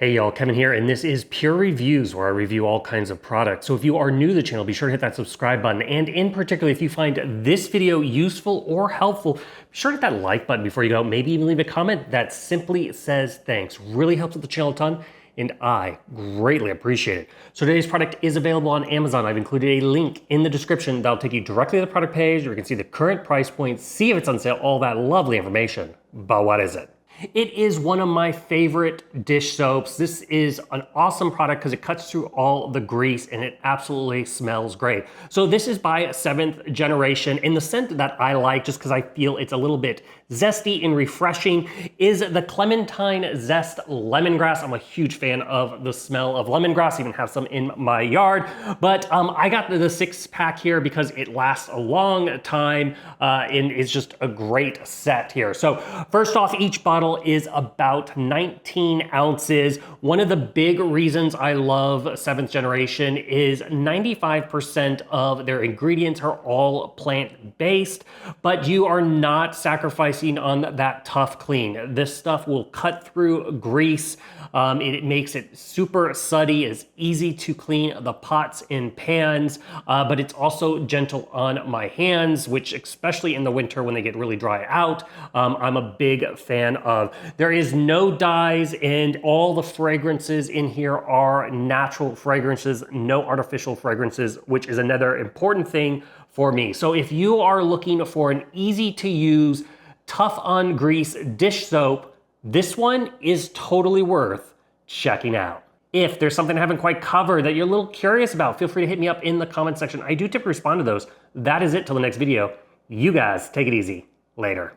Hey y'all, Kevin here, and this is Pure Reviews, where I review all kinds of products. So if you are new to the channel, be sure to hit that subscribe button. And in particular, if you find this video useful or helpful, be sure to hit that like button before you go. Maybe even leave a comment that simply says thanks. Really helps with the channel a ton, and I greatly appreciate it. So today's product is available on Amazon. I've included a link in the description that'll take you directly to the product page, where you can see the current price point, see if it's on sale, all that lovely information. But what is it? It is one of my favorite dish soaps. This is an awesome product because it cuts through all the grease and it absolutely smells great. So this is by 7th generation. And the scent that I like, just because I feel it's a little bit zesty and refreshing, is the Clementine Zest Lemongrass. I'm a huge fan of the smell of lemongrass, even have some in my yard. But I got the 6-pack here because it lasts a long time and it's just a great set here. So first off, each bottle is about 19 ounces. One of the big reasons I love 7th generation is 95% of their ingredients are all plant-based, but you are not sacrificing on that tough clean. This stuff will cut through grease. It makes it super sudsy. It's easy to clean the pots and pans, but it's also gentle on my hands, which especially in the winter when they get really dry out, I'm a big fan of. There is no dyes, and all the fragrances in here are natural fragrances, no artificial fragrances, which is another important thing for me. So if you are looking for an easy to use, tough on grease dish soap, this one is totally worth checking out. If there's something I haven't quite covered that you're a little curious about, feel free to hit me up in the comment section. I do typically respond to those. That is it till the next video. You guys take it easy. Later.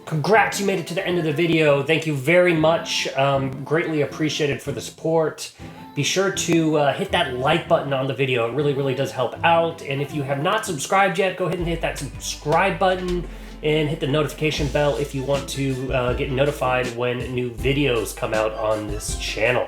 Congrats, you made it to the end of the video. Thank you very much. Greatly appreciated for the support. Be sure to hit that like button on the video. It really, really does help out. And if you have not subscribed yet, go ahead and hit that subscribe button and hit the notification bell if you want to get notified when new videos come out on this channel.